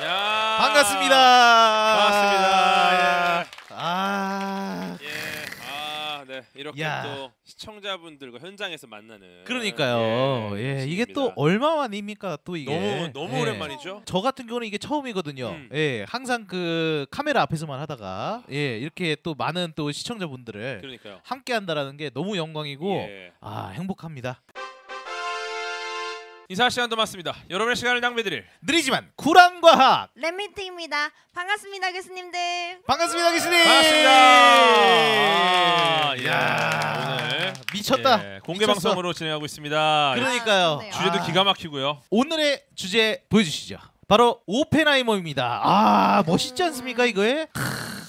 야. 반갑습니다. 반갑습니다. 예. 네. 이렇게 또 시청자분들과 현장에서 만나는. 그러니까요. 이게 또 얼마만입니까? 또 이게 너무 오랜만이죠. 저 같은 경우는 이게 처음이거든요. 항상 그 카메라 앞에서만 하다가 이렇게 또 많은 또 시청자분들을 그러니까요. 함께 한다라는 게 너무 영광이고 행복합니다. 인사 시간도 맞습니다. 여러분의 시간을 낭비드릴 느리지만 쿨한 과학 랩미트입니다. 반갑습니다, 교수님들. 반갑습니다, 교수님. 반갑습니다. 오늘 미쳤다. 공개 방송으로 진행하고 있습니다. 그러니까요. 주제도 기가 막히고요. 오늘의 주제 보여주시죠. 바로 오펜하이머입니다. 멋있지 않습니까 이거에?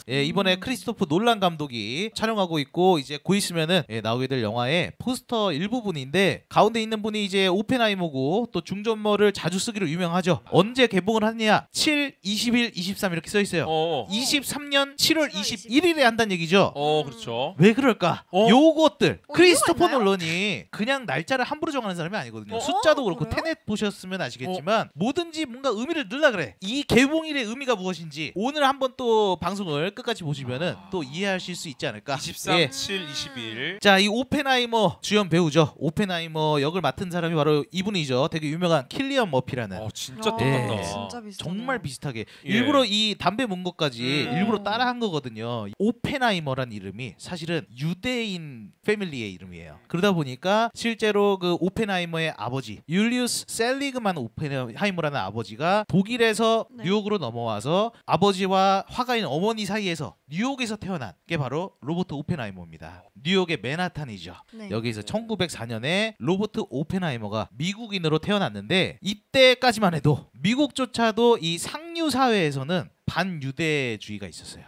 이번에 크리스토프 놀란 감독이 촬영하고 있고 이제 곧 있으면은 나오게 될 영화의 포스터 일부분인데 가운데 있는 분이 이제 오펜하이머고 또 중전모를 자주 쓰기로 유명하죠. 언제 개봉을 하느냐? 7, 20일, 23 이렇게 써 있어요. 23년 7월 21일에 한다는 얘기죠. 그렇죠. 왜 그럴까? 요것들 크리스토퍼 놀런이 그냥 날짜를 함부로 정하는 사람이 아니거든요. 숫자도 그렇고 그래요? 테넷 보셨으면 아시겠지만 뭐든지 뭔가 의미를 넣으려 그래. 이 개봉일의 의미가 무엇인지 오늘 한번 또 방송을 끝까지 보시면은 또 이해하실 수 있지 않을까. 23, 7, 21. 자, 이 오펜하이머 주연 배우죠. 오펜하이머 역을 맡은 사람이 바로 이분이죠. 되게 유명한 킬리언 머피라는. 진짜 네. 똑같다. 진짜 비슷하네요. 정말 비슷하게 일부러 이 담배 문 것까지 일부러 따라한 거거든요. 오펜하이머란 이름이 사실은 유대인 패밀리의 이름이에요. 그러다 보니까 실제로 그 오펜하이머의 아버지 율리우스 셀리그만 오펜하이머라는 아버지가 독일에서 뉴욕으로 넘어와서 아버지와 화가인 어머니 사이에서 뉴욕에서 태어난 게 바로 로버트 오펜하이머입니다. 뉴욕의 맨하탄이죠. 여기서 1904년에 로버트 오펜하이머가 미국인으로 태어났는데 이때까지만 해도 미국조차도 이 상류 사회에서는 반유대주의가 있었어요.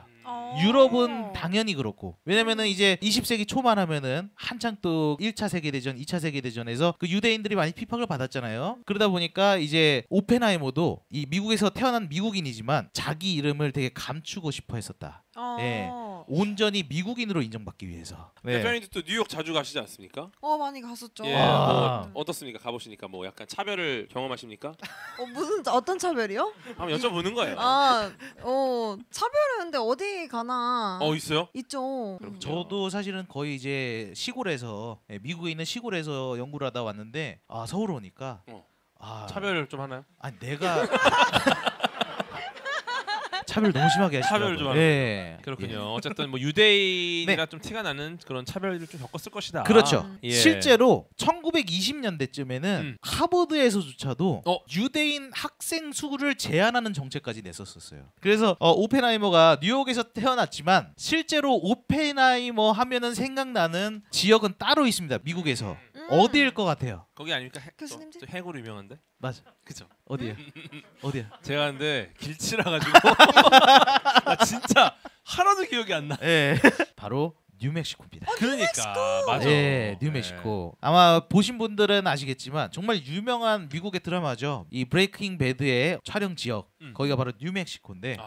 유럽은 당연히 그렇고 왜냐면은 이제 20세기 초만 하면은 한창 또 1차 세계대전, 2차 세계대전에서 그 유대인들이 많이 핍박을 받았잖아요. 그러다 보니까 이제 오펜하이머도 이 미국에서 태어난 미국인이지만 자기 이름을 되게 감추고 싶어 했었다. 온전히 미국인으로 인정받기 위해서. 대표님도 또 뉴욕 자주 가시지 않습니까? 많이 갔었죠. 뭐 어떻습니까? 가보시니까 뭐 약간 차별을 경험하십니까? 어떤 차별이요? 한번 여쭤보는 거예요. 차별은 근데 어디 가나. 있어요? 있죠. 저도 사실은 거의 이제 시골에서 미국에 있는 시골에서 연구를 하다 왔는데 서울 오니까 차별을 좀 하나요? 아니 내가 차별 너무 심하게 하시더라고요. 차별을 좀 하는 그렇군요. 어쨌든 뭐 유대인이라 좀 티가 나는 그런 차별을 좀 겪었을 것이다. 그렇죠. 실제로 1920년대쯤에는 하버드에서조차도 유대인 학생 수를 제한하는 정책까지 냈었어요. 그래서 오펜하이머가 뉴욕에서 태어났지만 실제로 오펜하이머 하면은 생각나는 지역은 따로 있습니다. 미국에서. 어디일 것 같아요? 거기 아닙니까? 교수님들? 또 해고로 유명한데? 맞아. 그죠? 어디야? 어디야? 제가 근데 길치라 가지고 나 진짜 하나도 기억이 안 나. 바로 뉴멕시코입니다. 그러니까 맞아. 뉴멕시코. 아마 보신 분들은 아시겠지만 정말 유명한 미국의 드라마죠. 이 브레이킹 배드의 촬영 지역 거기가 바로 뉴멕시코인데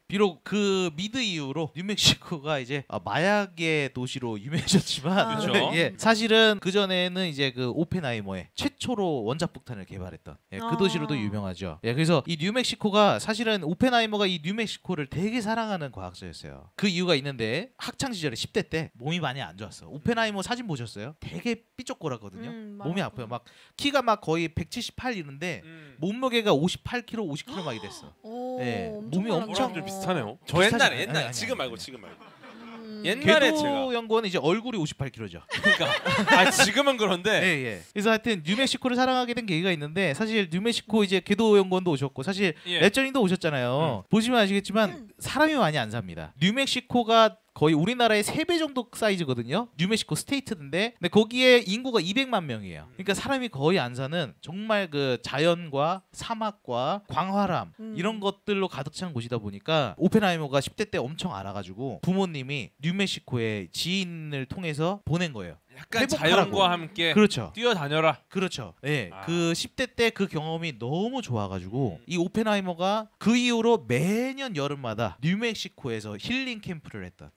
비록 그 미드 이후로 뉴멕시코가 이제 마약의 도시로 유명해졌지만 그렇죠. 사실은 그 전에는 이제 그 오펜하이머의 최초로 원자폭탄을 개발했던 그 도시로도 유명하죠. 그래서 이 뉴멕시코가 사실은 오펜하이머가 이 뉴멕시코를 되게 사랑하는 과학자였어요. 그 이유가 있는데 학창 시절에 10대 때 몸이 많이 안 좋았어. 오펜하이머 사진 보셨어요? 되게 삐쩍거렸거든요. 몸이 아파요. 막 키가 막 거의 178 이런데 몸무게가 58kg, 50kg 막 이랬어. 몸이 엄청 비슷하네요. 저 옛날에 지금 말고 옛날에 궤도 연구원은 이제 얼굴이 58kg죠. 그러니까 지금은 그런데 그래서 하여튼 뉴멕시코를 사랑하게 된 계기가 있는데 사실 뉴멕시코 이제 궤도 연구원도 오셨고 사실 레저님도 오셨잖아요. 보시면 아시겠지만 사람이 많이 안 삽니다. 뉴멕시코가 거의 우리나라의 3배 정도 사이즈거든요. 뉴멕시코 스테이트인데 근데 거기에 인구가 200만 명이에요. 그러니까 사람이 거의 안 사는 정말 그 자연과 사막과 광활함 이런 것들로 가득 찬 곳이다 보니까 오펜하이머가 10대 때 엄청 알아가지고 부모님이 뉴멕시코에 지인을 통해서 보낸 거예요. 약간 자연과 함께 뛰어다녀라. 그렇죠. 그 10대 때 그 경험이 너무 좋아가지고 이 오펜하이머가 그 이후로 매년 여름마다 뉴멕시코에서 힐링 캠프를 했던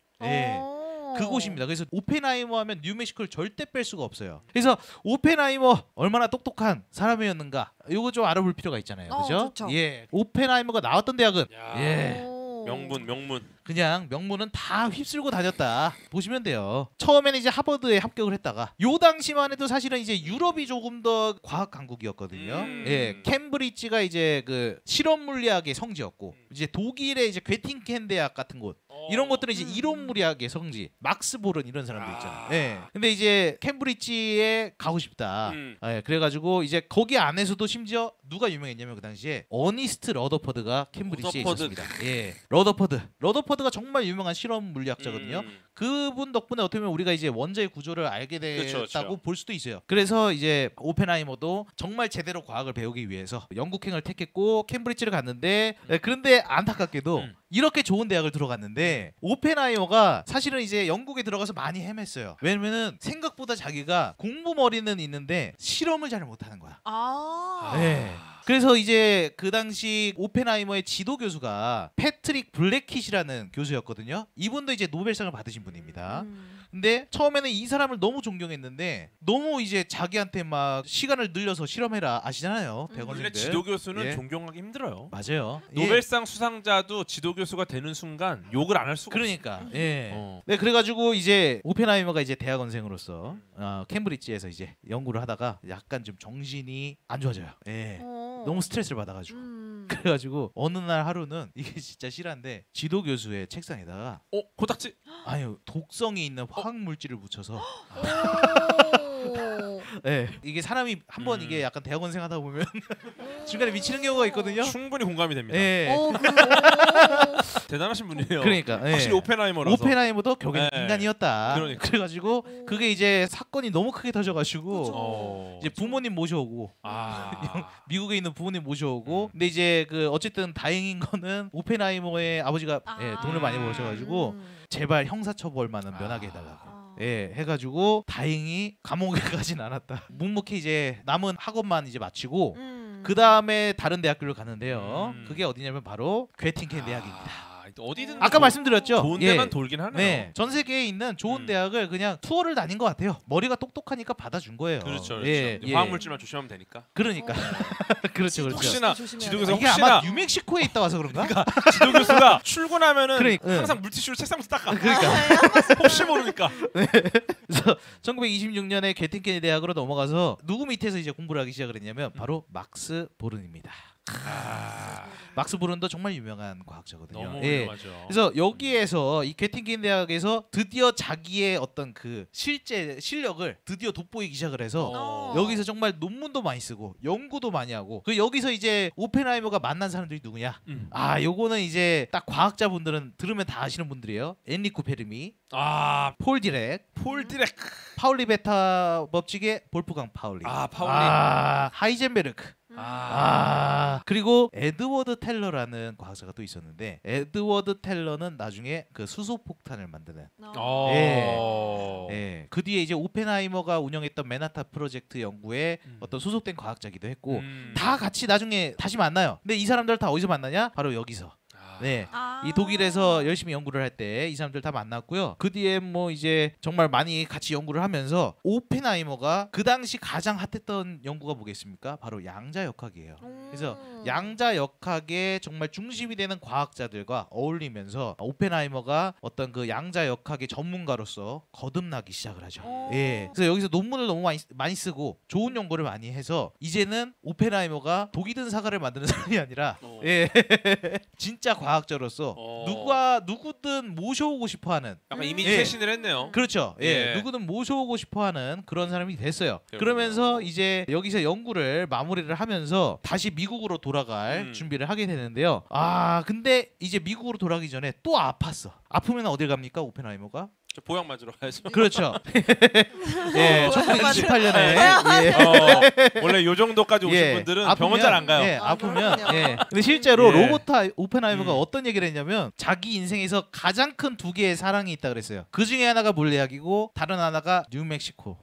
그곳입니다. 그래서 오펜하이머 하면 뉴멕시코를 절대 뺄 수가 없어요. 그래서 오펜하이머 얼마나 똑똑한 사람이었는가 이거 좀 알아볼 필요가 있잖아요. 그죠? 좋죠. 예. 오펜하이머가 나왔던 대학은 야. 예. 오. 명문. 그냥 명문은 다 휩쓸고 다녔다 보시면 돼요. 처음에는 이제 하버드에 합격을 했다가 요 당시만 해도 사실은 이제 유럽이 조금 더 과학 강국이었거든요. 예, 캠브리지가 이제 그 실험 물리학의 성지였고 이제 독일의 이제 괴팅켄 대학 같은 곳 이런 것들은 이제 이론 물리학의 성지, 막스 보른 이런 사람들 있잖아요. 예. 근데 이제 캠브리지에 가고 싶다. 예, 그래가지고 이제 거기 안에서도 심지어 누가 유명했냐면 그 당시에 어니스트 러더퍼드가 캠브리지에 있었습니다. 예, 러더퍼드가 정말 유명한 실험 물리학자거든요. 그분 덕분에 어떻게 보면 우리가 이제 원자의 구조를 알게 됐다고 그쵸. 볼 수도 있어요. 그래서 이제 오펜하이머도 정말 제대로 과학을 배우기 위해서 영국행을 택했고 캠브리지를 갔는데 그런데 안타깝게도 이렇게 좋은 대학을 들어갔는데 오펜하이머가 사실은 이제 영국에 들어가서 많이 헤맸어요. 왜냐면은 생각보다 자기가 공부머리는 있는데 실험을 잘 못하는 거야. 네. 그래서 이제 그 당시 오펜하이머의 지도 교수가 패트릭 블랙킷이라는 교수였거든요. 이분도 이제 노벨상을 받으신 분입니다. 근데 처음에는 이 사람을 너무 존경했는데 너무 이제 자기한테 막 시간을 늘려서 실험해라 아시잖아요. 원래 대학원생들. 지도 교수는 예. 존경하기 힘들어요. 맞아요. 예. 노벨상 수상자도 지도 교수가 되는 순간 욕을 안 할 수가 그러니까 예. 없어. 네 그래가지고 이제 오펜하이머가 이제 대학원생으로서 캠브리지에서 이제 연구를 하다가 약간 좀 정신이 안 좋아져요. 예. 너무 스트레스를 받아가지고 그래가지고 어느 날 하루는 이게 진짜 실한데 지도 교수의 책상에다가 코딱지? 아유 독성이 있는 화학 물질을 묻혀서 네, 이게 사람이 한번 이게 약간 대학원생 하다 보면 중간에 미치는 경우가 있거든요. 충분히 공감이 됩니다. 네. 대단하신 분이에요. 그러니까 네. 확실히 오펜하이머라서. 오펜하이머도 결국엔 네. 인간이었다. 그러니까. 그래가지고 그게 이제 사건이 너무 크게 터져가지고 이제 부모님 모셔오고 미국에 있는 부모님 모셔오고 근데 이제 그 어쨌든 다행인 거는 오펜하이머의 아버지가 예, 돈을 많이 버셔가지고 제발 형사처벌만은 면하게 해달라고 예 해가지고 다행히 감옥에 가진 않았다. 묵묵히 이제 남은 학원만 이제 마치고 그 다음에 다른 대학교를 가는데요. 그게 어디냐면 바로 괴팅켄 대학입니다. 어디든 아까 말씀드렸죠. 좋은 예. 데만 돌긴 하네요. 네, 전 세계에 있는 좋은 대학을 그냥 투어를 다닌 것 같아요. 머리가 똑똑하니까 받아준 거예요. 그렇죠. 예, 예. 화학 물질만 조심하면 되니까. 그러니까 그렇죠. 혹시나 조심해야 지도 교수 이게 혹시나 아마 뉴멕시코에 있다 와서 그런가? 지도 교수가 출근하면은 그러니까, 항상 물티슈로 책상부터 닦아. 그러니까 혹시 모르니까. 그래서 1926년에 괴팅켄 대학으로 넘어가서 누구 밑에서 이제 공부를 하기 시작을 했냐면 바로 막스 보른입니다. 막스 보른도 정말 유명한 과학자거든요. 너무 예. 훌륭하죠. 그래서 여기에서 이 괴팅켄 대학에서 드디어 자기의 어떤 그 실제 실력을 드디어 돋보이기 시작을 해서 여기서 정말 논문도 많이 쓰고 연구도 많이 하고 그 여기서 이제 오펜하이머가 만난 사람들이 누구냐? 요거는 이제 딱 과학자분들은 들으면 다 아시는 분들이에요. 엔리코 페르미, 폴 디렉, 파울리 베타 법칙의 볼프강 파울리, 하이젠베르크. 그리고 에드워드 텔러라는 과학자가 또 있었는데 에드워드 텔러는 나중에 그 수소 폭탄을 만드는 예. 그 뒤에 이제 오펜하이머가 운영했던 맨하탄 프로젝트 연구에 어떤 소속된 과학자기도 했고 다 같이 나중에 다시 만나요. 근데 이 사람들 다 어디서 만나냐? 바로 여기서. 네, 이 독일에서 열심히 연구를 할 때 이 사람들 다 만났고요. 그 뒤에 뭐 이제 정말 많이 같이 연구를 하면서 오펜하이머가 그 당시 가장 핫했던 연구가 뭐겠습니까? 바로 양자역학이에요. 그래서 양자역학의 정말 중심이 되는 과학자들과 어울리면서 오펜하이머가 어떤 그 양자역학의 전문가로서 거듭나기 시작을 하죠. 예, 그래서 여기서 논문을 너무 많이 쓰고 좋은 연구를 많이 해서 이제는 오펜하이머가 독이 든 사과를 만드는 사람이 아니라 예, 진짜 과학자로서 누구든 모셔오고 싶어하는 약간 이미지 예. 쇄신을 했네요. 그렇죠. 예. 예. 누구든 모셔오고 싶어하는 그런 사람이 됐어요. 그러면서 이제 여기서 연구를 마무리를 하면서 다시 미국으로 돌아갈 준비를 하게 되는데요. 근데 이제 미국으로 돌아가기 전에 또 아팠어. 아프면 어딜 갑니까 오펜하이머가? 보약 맞으러 가야죠. 그렇죠. 예, 1928년에 원래 요 정도까지 오신 분들은 병원 잘 안 가요. 예, 아프면 예. 근데 실제로 예. 로버트 오펜하이머가 어떤 얘기를 했냐면 자기 인생에서 가장 큰 두 개의 사랑이 있다 그랬어요. 그 중에 하나가 물리학이고 다른 하나가 뉴멕시코.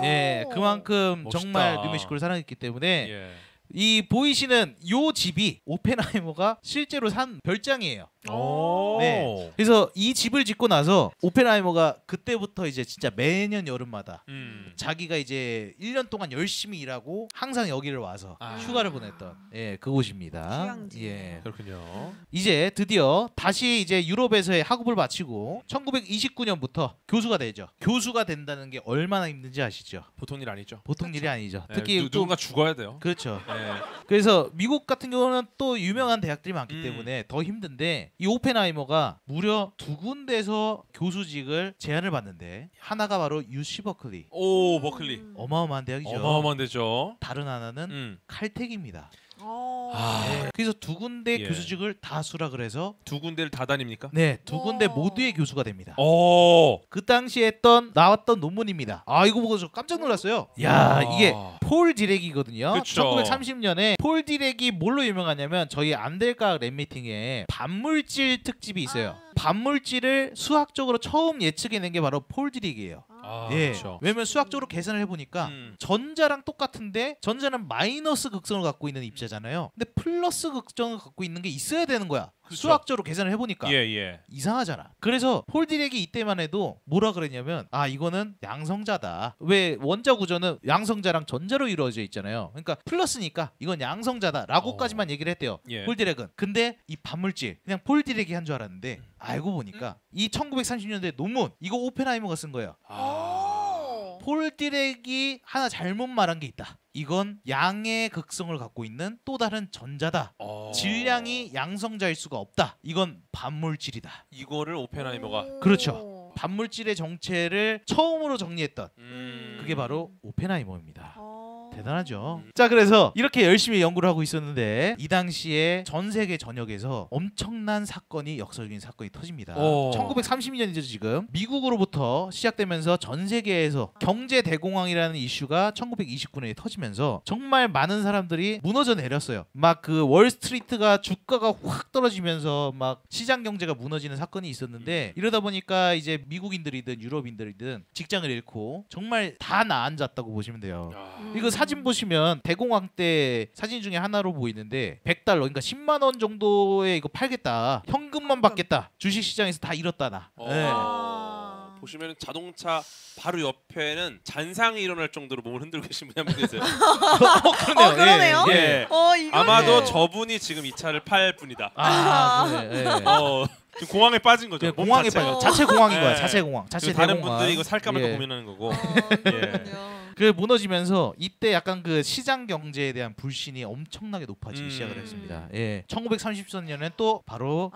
예, 그만큼 멋있다. 정말 뉴멕시코를 사랑했기 때문에 예. 이 보이시는 요 집이 오펜하이머가 실제로 산 별장이에요. 오. 네. 그래서 이 집을 짓고 나서 오펜하이머가 그때부터 이제 진짜 매년 여름마다 자기가 이제 1년 동안 열심히 일하고 항상 여기를 와서 휴가를 보냈던 그곳입니다. 휴양지. 예. 그렇군요. 이제 드디어 다시 이제 유럽에서의 학업을 마치고 1929년부터 교수가 되죠. 교수가 된다는 게 얼마나 힘든지 아시죠? 보통 일 아니죠. 보통 일이 아니죠. 네, 특히 또 누군가 죽어야 돼요. 그렇죠. 네. 그래서 미국 같은 경우는 또 유명한 대학들이 많기 음. 때문에 더 힘든데 이 오펜하이머가 무려 2군데서 교수직을 제안을 받는데 하나가 바로 UC 버클리. 오 버클리. 어마어마한 대학이죠. 어마어마한 데죠. 다른 하나는 칼텍입니다. 네. 그래서 2군데 예. 교수직을 다 수락을 해서 두 군데를 다 다닙니까? 네, 2군데 오. 모두의 교수가 됩니다. 오. 그 당시에 나왔던 논문입니다. 아 이거 보고 저 깜짝 놀랐어요. 야 이게 폴 디렉이거든요. 그쵸. 1930년에 폴 디렉이 뭘로 유명하냐면 저희 안될까 랩미팅에 반물질 특집이 있어요. 반물질을 수학적으로 처음 예측해낸 게 바로 폴 디렉이에요. 예. 그렇죠. 왜냐면 수학적으로 계산을 해보니까 전자랑 똑같은데 전자는 마이너스 극성을 갖고 있는 입자잖아요. 근데 플러스 극성을 갖고 있는 게 있어야 되는 거야. 그쵸. 수학적으로 계산을 해보니까 예. 이상하잖아. 그래서 폴 디렉이 이때만 해도 뭐라 그랬냐면 이거는 양성자다. 왜 원자 구조는 양성자랑 전자로 이루어져 있잖아요. 그러니까 플러스니까 이건 양성자다라고까지만 얘기를 했대요. 예. 폴 디렉은. 근데 이 반물질 그냥 폴 디렉이 한 줄 알았는데 알고 보니까 이 1930년대 논문 이거 오펜하이머가 쓴 거예요. 폴 디렉이 하나 잘못 말한 게 있다. 이건 양의 극성을 갖고 있는 또 다른 전자다. 질량이 양성자일 수가 없다. 이건 반물질이다. 이거를 오펜하이머가 그렇죠. 반물질의 정체를 처음으로 정리했던 그게 바로 오펜하이머입니다. 대단하죠. 자 그래서 이렇게 열심히 연구를 하고 있었는데 이 당시에 전 세계 전역에서 엄청난 사건이 역사적인 사건이 터집니다. 1930년이죠 지금. 미국으로부터 시작되면서 전 세계에서 경제 대공황이라는 이슈가 1929년에 터지면서 정말 많은 사람들이 무너져 내렸어요. 막 그 월스트리트가 주가가 확 떨어지면서 막 시장 경제가 무너지는 사건이 있었는데 이러다 보니까 이제 미국인들이든 유럽인들이든 직장을 잃고 정말 다 나앉았다고 보시면 돼요. 이거 사진 보시면 대공황 때 사진 중에 하나로 보이는데 $100 그러니까 10만 원 정도에 이거 팔겠다. 현금만 받겠다. 주식 시장에서 다 잃었다 나. 네. 보시면 자동차 바로 옆에는 잔상이 일어날 정도로 몸을 흔들고 계신 분이 한 분 계세요. 그러네요. 그러네요. 예. 이거 아마도 저분이 지금 이 차를 팔 분이다. 그래. 지금 공황에 빠진 거죠. 몸 공황에 자체가. 빠져. 자체 공황인 거야. 네. 자체 공황. 자체 다른 대공황. 분들이 이거 살까 말까 예. 고민하는 거고. 그렇군요. 그 무너지면서 이때 약간 그 시장 경제에 대한 불신이 엄청나게 높아지기 시작을 했습니다. 예. 1933년에 또 바로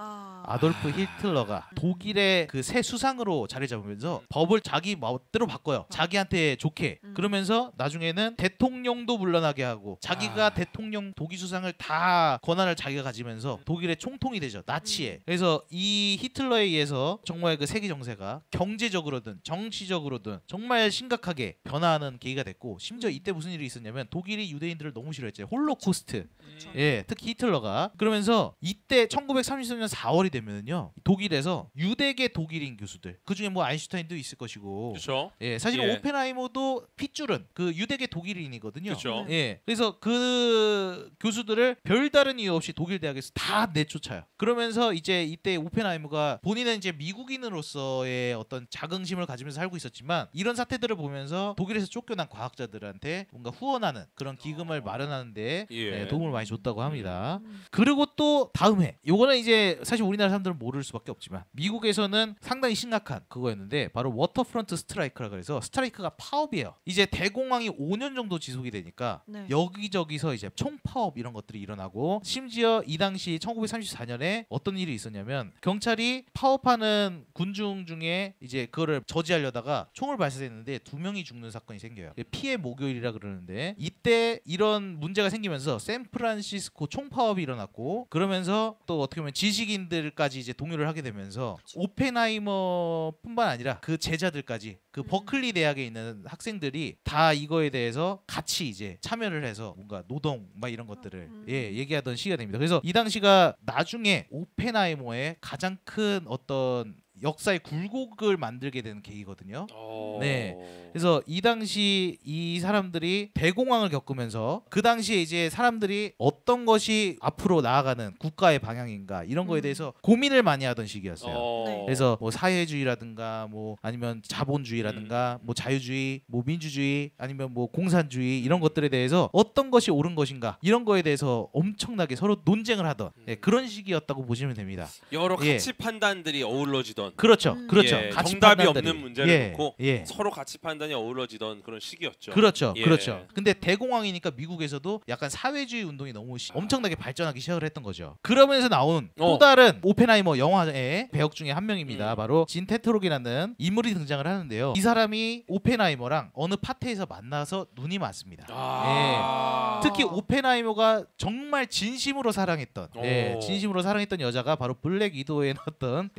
아돌프 히틀러가 독일의 그 새 수상으로 자리 잡으면서 법을 자기 멋대로 바꿔요. 자기한테 좋게. 그러면서 나중에는 대통령도 물러나게 하고 자기가 대통령 독일 수상을 다 권한을 자기가 가지면서 독일의 총통이 되죠. 나치에. 그래서 이 히틀러에 의해서 정말 그 세계 정세가 경제적으로든 정치적으로든 정말 심각하게 변화하는 계기가 됐고 심지어 이때 무슨 일이 있었냐면 독일이 유대인들을 너무 싫어했죠. 홀로코스트. 예, 특히 히틀러가. 그러면서 이때 1933년 4월이 되면은요. 독일에서 유대계 독일인 교수들. 그중에 뭐 아인슈타인도 있을 것이고. 그렇죠. 예, 사실 예. 오펜하이머도 핏줄은 그 유대계 독일인이거든요. 그렇죠. 예. 그래서 그 교수들을 별다른 이유 없이 독일 대학에서 다 내쫓아요. 그러면서 이제 이때 오펜하이머가 본인은 이제 미국인으로서의 어떤 자긍심을 가지면서 살고 있었지만 이런 사태들을 보면서 독일에서 쫓겨난 과학자들한테 뭔가 후원하는 그런 기금을 마련하는데 예. 도움을 많이 줬다고 합니다. 그리고 또 다음 해 요거는 이제 사실 우리나라 사람들은 모를 수밖에 없지만 미국에서는 상당히 심각한 그거였는데 바로 워터프런트 스트라이크라 그래서 스트라이크가 파업이에요. 이제 대공황이 5년 정도 지속이 되니까 여기저기서 이제 총파업 이런 것들이 일어나고 심지어 이 당시 1934년에 어떤 일이 있었냐면 경찰이 파업하는 군중 중에 이제 그거를 저지하려다가 총을 발사했는데 2명이 죽는 사건이 생겨요. 피해 목요일이라 그러는데 이때 이런 문제가 생기면서 샌프란시스코 총파업이 일어났고 그러면서 또 어떻게 보면 지식인들까지 이제 동요를 하게 되면서 오펜하이머뿐만 아니라 그 제자들까지 그 버클리 대학에 있는 학생들이 다 이거에 대해서 같이 이제 참여를 해서 뭔가 노동 막 이런 것들을 얘기하던 시기가 됩니다. 그래서 이 당시가 나중에 오펜하이머의 가장 큰 어떤 역사의 굴곡을 만들게 되는 계기거든요. 어. 네. 그래서 이 당시 이 사람들이 대공황을 겪으면서 그 당시에 이제 사람들이 어떤 것이 앞으로 나아가는 국가의 방향인가 이런 거에 대해서 고민을 많이 하던 시기였어요. 네. 그래서 뭐 사회주의라든가 뭐 아니면 자본주의라든가 뭐 자유주의, 뭐 민주주의 아니면 뭐 공산주의 이런 것들에 대해서 어떤 것이 옳은 것인가 이런 거에 대해서 엄청나게 서로 논쟁을 하던 그런 시기였다고 보시면 됩니다. 여러 예. 가치 판단들이 어우러지던 그렇죠, 그렇죠. 예, 가치 정답이 판단들이. 없는 문제를 예, 놓고 예. 서로 가치 판단이 어우러지던 그런 시기였죠. 그렇죠, 예. 그렇죠. 근데 대공황이니까 미국에서도 약간 사회주의 운동이 너무 엄청나게 발전하기 시작을 했던 거죠. 그러면서 나온 또 다른 오펜하이머 영화의 배역 중에 한 명입니다. 바로 진 테트록이라는 인물이 등장을 하는데요. 이 사람이 오펜하이머랑 어느 파티에서 만나서 눈이 맞습니다. 아. 특히 오펜하이머가 정말 진심으로 사랑했던, 오. 진심으로 사랑했던 여자가 바로 블랙 위도우에 나왔던,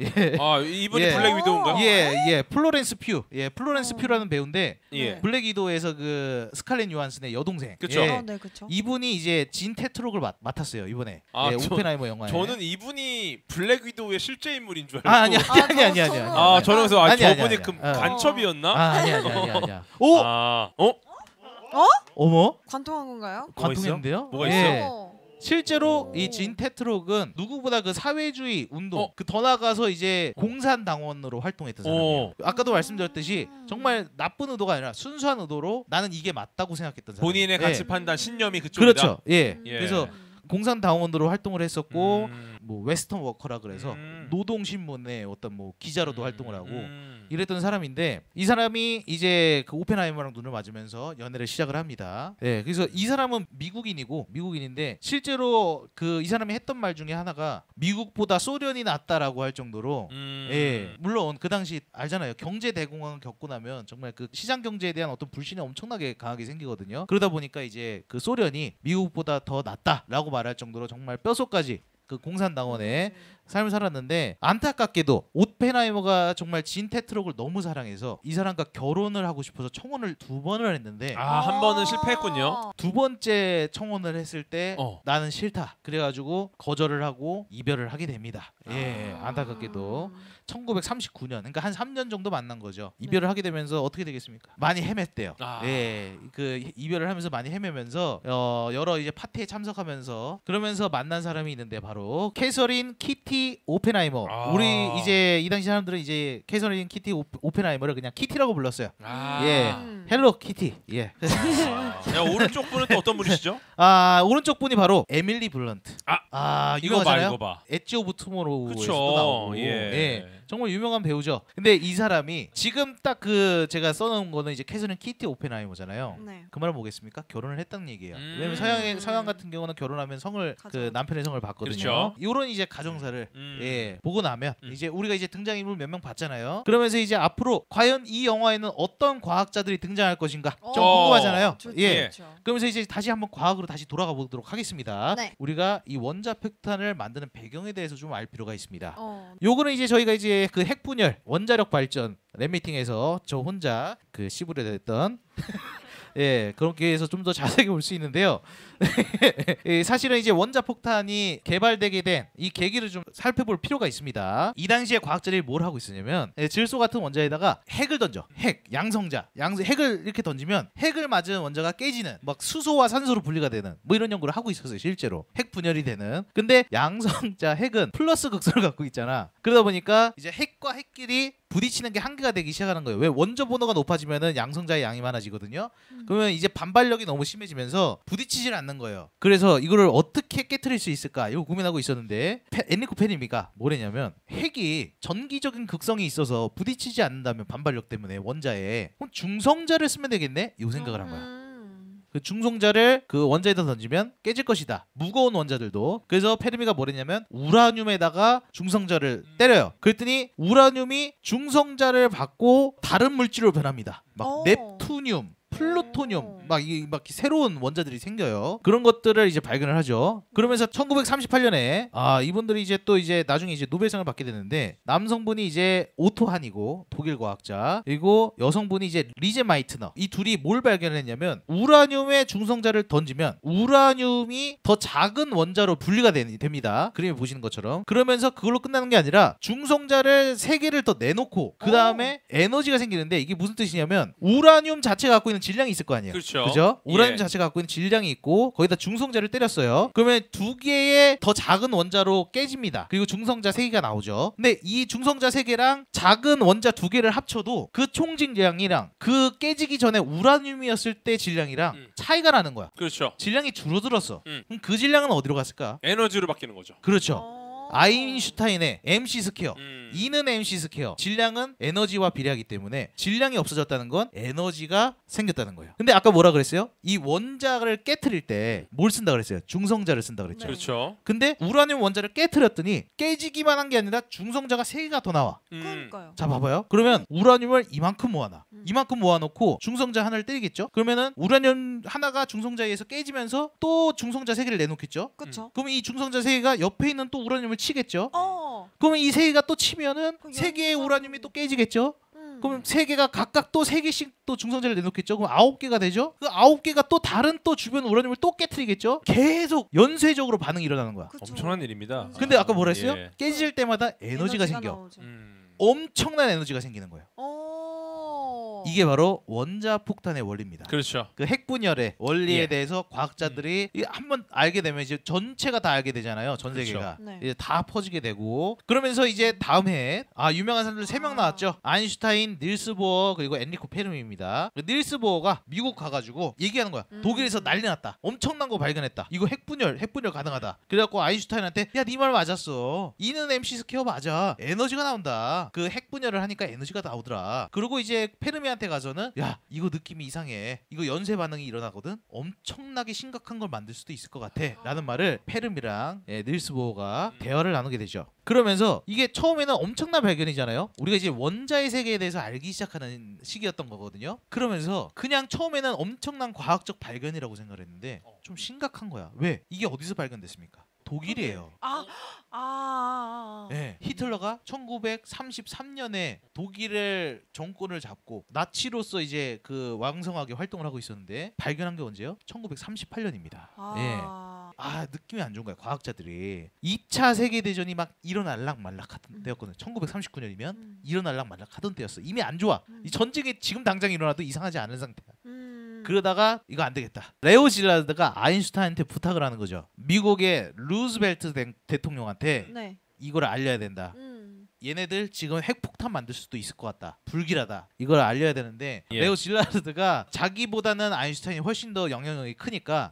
아, 이분이 예. 블랙 위도우인가요? 플로렌스 퓨, 플로렌스 퓨라는 배우인데 예. 블랙 위도우에서 그 스칼렛 요한슨의 여동생, 그쵸. 네, 그렇죠. 이분이 이제 진 테트록을 맡았어요 이번에. 아, 오펜하이머 영화에. 저는 이분이 블랙 위도우의 실제 인물인 줄 알고. 아니야. 아, 저는 그래서 아니야, 저분이 아니야, 그 아니야. 간첩이었나? 아니야. 오, 아, 어머, 관통한 건가요? 뭐가 있어? 관통인데요? 뭐가 예. 어. 실제로 오. 이 진 테트록은 누구보다 그 사회주의 운동 그 더 나아가서 이제 공산당원으로 활동했던 사람이에요. 아까도 말씀드렸듯이 정말 나쁜 의도가 아니라 순수한 의도로 나는 이게 맞다고 생각했던 사람. 본인의 가치 판단 신념이 그쪽이다. 그렇죠. 예. 예. 그래서 공산당원으로 활동을 했었고 음. 뭐 웨스턴 워커라 그래서 노동신문의 어떤 뭐 기자로도 활동을 하고 이랬던 사람인데 이 사람이 이제 그 오펜하이머랑 눈을 맞으면서 연애를 시작을 합니다. 예, 그래서 이 사람은 미국인인데 실제로 그 이 사람이 했던 말 중에 하나가 미국보다 소련이 낫다라고 할 정도로 예, 물론 그 당시 알잖아요. 경제 대공황을 겪고 나면 정말 그 시장 경제에 대한 어떤 불신이 엄청나게 강하게 생기거든요. 그러다 보니까 이제 그 소련이 미국보다 더 낫다라고 말할 정도로 정말 뼛속까지 그 공산당원의 삶을 살았는데 안타깝게도 오펜하이머가 정말 진 테트록을 너무 사랑해서 이 사람과 결혼을 하고 싶어서 청혼을 2번을 했는데 한 번은 실패했군요. 두 번째 청혼을 했을 때 어. 나는 싫다 그래가지고 거절을 하고 이별을 하게 됩니다. 예, 안타깝게도 1939년 그러니까 한 3년 정도 만난 거죠. 이별을 하게 되면서 어떻게 되겠습니까? 많이 헤맸대요. 아. 예, 그 이별을 하면서 많이 헤매면서 여러 이제 파티에 참석하면서 그러면서 만난 사람이 있는데 바로 캐서린 키티 오펜하이머. 아. 우리 이제 이 당시 사람들은 이제 캐서린 키티 오펜하이머를 그냥 키티라고 불렀어요. 예, 헬로 키티. 예. 야, 오른쪽 분은 또 어떤 분이시죠? 오른쪽 분이 바로 에밀리 블런트. 이거 봐, 유명하잖아요. 이거 봐. 엣지 오브 투모로우에서도 그쵸. 나오고. 예. 정말 유명한 배우죠. 근데 이 사람이 지금 딱 그 제가 써놓은 거는 이제 캐서린 키티 오펜하이머잖아요. 네. 그 말은 뭐겠습니까? 결혼을 했다는 얘기예요. 왜냐면 서양 같은 경우는 결혼하면 성을 그 남편의 성을 받거든요. 그렇죠. 이런 이제 가정사를 예, 보고 나면 이제 우리가 이제 등장인물 몇 명 봤잖아요. 그러면서 이제 앞으로 과연 이 영화에는 어떤 과학자들이 등장할 것인가 좀 궁금하잖아요. 좋죠, 예. 좋죠. 그러면서 이제 다시 한번 과학으로 다시 돌아가 보도록 하겠습니다. 네. 우리가 이 원자폭탄을 만드는 배경에 대해서 좀 알 필요가 있습니다. 어. 요거는 이제 저희가 이제 그 핵분열 원자력 발전 랩미팅에서 저 혼자 그 시부레됐던 예, 그런 기회에서 좀 더 자세히 볼 수 있는데요. 예, 사실은 이제 원자폭탄이 개발되게 된 이 계기를 좀 살펴볼 필요가 있습니다. 이 당시에 과학자들이 뭘 하고 있었냐면 질소 같은 원자에다가 핵을 던져. 핵을 이렇게 던지면 핵을 맞은 원자가 깨지는 막 수소와 산소로 분리가 되는 뭐 이런 연구를 하고 있었어요. 실제로 핵 분열이 되는. 근데 양성자 핵은 플러스 극성을 갖고 있잖아. 그러다 보니까 이제 핵과 핵끼리 부딪히는 게 한계가 되기 시작하는 거예요. 왜? 원자 번호가 높아지면은 양성자의 양이 많아지거든요. 그러면 이제 반발력이 너무 심해지면서 부딪히질 않는 거예요. 그래서 이거를 어떻게 깨트릴 수 있을까? 이거 고민하고 있었는데 엔리코 페르미가 뭐랬냐면 핵이 전기적인 극성이 있어서 부딪히지 않는다면 반발력 때문에 원자에 그럼 중성자를 쓰면 되겠네? 이 생각을 한 거야. 그 중성자를 그 원자에다 던지면 깨질 것이다. 무거운 원자들도. 그래서 페르미가 뭐랬냐면 우라늄에다가 중성자를 때려요. 그랬더니 우라늄이 중성자를 받고 다른 물질로 변합니다. 막 넵투늄, 플루토늄 막 새로운 원자들이 생겨요. 그런 것들을 이제 발견을 하죠. 그러면서 1938년에 이분들이 이제 또 이제 나중에 이제 노벨상을 받게 되는데 남성분이 이제 오토 한이고 독일 과학자, 그리고 여성분이 이제 리제 마이트너, 이 둘이 뭘 발견했냐면 우라늄의 중성자를 던지면 우라늄이 더 작은 원자로 분리가 됩니다. 그림에 보시는 것처럼. 그러면서 그걸로 끝나는 게 아니라 중성자를 3개를 더 내놓고 그 다음에 에너지가 생기는데, 이게 무슨 뜻이냐면 우라늄 자체가 갖고 있는 질량이 있을 거 아니에요. 그죠? 우라늄 자체가 갖고 있는 질량이 있고 거기다 중성자를 때렸어요. 그러면 2개의 더 작은 원자로 깨집니다. 그리고 중성자 3개가 나오죠. 근데 이 중성자 3개랑 작은 원자 2개를 합쳐도 그 총 질량이랑 그 깨지기 전에 우라늄이었을 때 질량이랑 차이가 나는 거야. 그렇죠. 질량이 줄어들었어. 그럼 그 질량은 어디로 갔을까? 에너지로 바뀌는 거죠. 그렇죠. 아인슈타인의 MC 스퀘어, E는 MC 스퀘어, 질량은 에너지와 비례하기 때문에 질량이 없어졌다는 건 에너지가 생겼다는 거예요. 근데 아까 뭐라 그랬어요? 이 원자를 깨트릴 때 뭘 쓴다 그랬어요? 중성자를 쓴다 그랬죠. 그렇죠. 근데 우라늄 원자를 깨트렸더니 깨지기만 한 게 아니라 중성자가 3개가 더 나와. 그러니까요. 자, 봐봐요. 그러면 우라늄을 이만큼 모아놔. 이만큼 모아놓고 중성자 하나를 때리겠죠. 그러면은 우라늄 하나가 중성자에 의해서 깨지면서 또 중성자 3개를 내놓겠죠. 그렇죠. 그럼 이 중성자 3개가 옆에 있는 또 우라늄을 치겠죠. 어. 그러면 이 3개가 또 치면은 그 3개의 연산. 우라늄이 또 깨지겠죠. 그럼 3개가 각각 또 3개씩 또 중성자를 내놓겠죠. 그럼 9개가 되죠. 그 9개가 또 다른 또 주변 우라늄을 또 깨트리겠죠. 계속 연쇄적으로 반응이 일어나는 거야. 그쵸. 엄청난 일입니다. 근데 아까 뭐라 했어요? 예. 깨질 때마다 에너지가 생겨. 나오죠. 엄청난 에너지가 생기는 거예요. 이게 바로 원자폭탄의 원리입니다. 그렇죠. 그 핵분열의 원리에 예. 대해서 과학자들이 한번 알게 되면 이제 전체가 다 알게 되잖아요. 전 그렇죠. 세계가. 네. 이제 다 퍼지게 되고, 그러면서 이제 다음 해에 유명한 사람들 3명 나왔죠. 아인슈타인, 닐스 보어, 그리고 엔리코 페르미입니다. 닐스 보어가 미국 가가지고 얘기하는 거야. 독일에서 난리 났다. 엄청난 거 발견했다. 이거 핵분열 가능하다. 그래갖고 아인슈타인한테 야, 네 말 맞았어. E는 MC 스퀘어 맞아. 에너지가 나온다. 그 핵분열을 하니까 에너지가 나오더라. 그리고 이제 페르미한테 가서는 야, 이거 느낌이 이상해. 이거 연쇄 반응이 일어나거든. 엄청나게 심각한 걸 만들 수도 있을 것 같아. 라는 말을 페르미랑 닐스 보어가 대화를 나누게 되죠. 그러면서 이게 처음에는 엄청난 발견이잖아요. 우리가 이제 원자의 세계에 대해서 알기 시작하는 시기였던 거거든요. 그러면서 그냥 처음에는 엄청난 과학적 발견이라고 생각을 했는데 좀 심각한 거야. 왜? 이게 어디서 발견됐습니까? 독일이에요. 네, 히틀러가 1933년에 독일의 정권을 잡고 나치로서 이제 그 왕성하게 활동을 하고 있었는데 발견한 게 언제요? 1938년입니다. 느낌이 안 좋은 거야. 과학자들이 2차 세계대전이 막 일어날락 말락 하던 때였거든. 1939년이면 일어날락 말락 하던 때였어. 이미 안 좋아. 이 전쟁이 지금 당장 일어나도 이상하지 않은 상태야. 그러다가 이거 안 되겠다. 레오 질라드가 아인슈타인한테 부탁을 하는 거죠. 미국의 루즈벨트 대통령한테 네. 이걸 알려야 된다. 얘네들 지금 핵폭탄 만들 수도 있을 것 같다. 불길하다. 이걸 알려야 되는데 레오 질라드가 자기보다는 아인슈타인이 훨씬 더 영향력이 크니까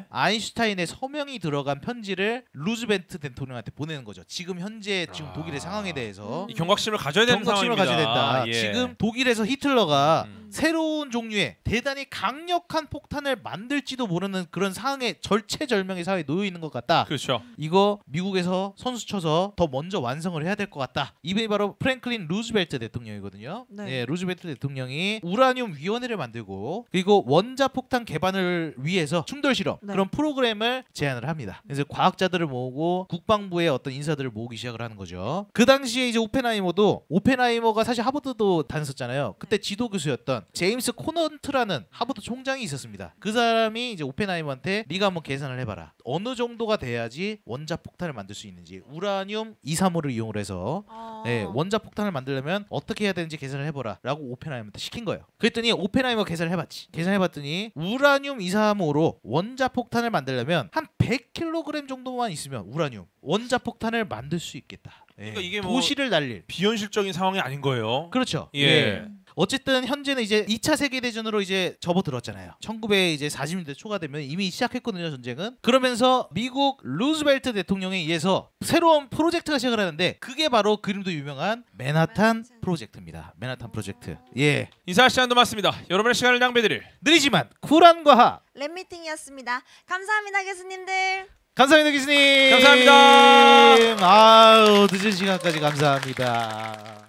아인슈타인의 서명이 들어간 편지를 루즈벨트 대통령한테 보내는 거죠. 지금 현재 지금 독일의 상황에 대해서 이 경각심을 가져야 되는 경각심을 상황입니다. 가져야 된다. 지금 독일에서 히틀러가 새로운 종류의 대단히 강력한 폭탄을 만들지도 모르는 그런 상황에 절체절명의 상황에 놓여 있는 것 같다. 그렇죠. 이거 미국에서 선수 쳐서 더 먼저 완성을 해야 될 것 같다. 이분이 바로 프랭클린 루즈벨트 대통령이거든요. 네. 루즈벨트 대통령이 우라늄 위원회를 만들고 그리고 원자폭탄 개발을 위해서 충돌 실험 그런 프로그램을 제안을 합니다. 그래서 과학자들을 모으고 국방부의 어떤 인사들을 모으기 시작을 하는 거죠. 그 당시에 이제 오펜하이머가 사실 하버드도 다녔었잖아요. 그때 지도 교수였던 제임스 코넌트라는 하버드 총장이 있었습니다. 그 사람이 이제 오펜하이머한테 네가 한번 계산을 해봐라. 어느 정도가 돼야지 원자폭탄을 만들 수 있는지, 우라늄 235를 이용을 해서 원자폭탄을 만들려면 어떻게 해야 되는지 계산을 해보라 라고 오펜하이머한테 시킨 거예요. 그랬더니 오펜하이머 계산을 해봤지. 계산해봤더니 우라늄 235로 원자폭탄을 만들려면 한 100kg 정도만 있으면 우라늄 원자폭탄을 만들 수 있겠다. 그러니까 이게 도시를 날릴 비현실적인 상황이 아닌 거예요. 그렇죠. 어쨌든 현재는 이제 2차 세계대전으로 이제 접어들었잖아요. 1940년대 초가 되면 이미 시작했거든요, 전쟁은. 그러면서 미국 루즈벨트 대통령에 의해서 새로운 프로젝트가 시작을 하는데 그게 바로 그림도 유명한 맨하탄 프로젝트입니다. 맨하탄 프로젝트. 인사할 시간도 많습니다. 여러분의 시간을 낭비드릴 느리지만 쿨한 과학 랩미팅이었습니다. 감사합니다, 교수님들. 감사합니다, 교수님. 감사합니다. 늦은 시간까지 감사합니다.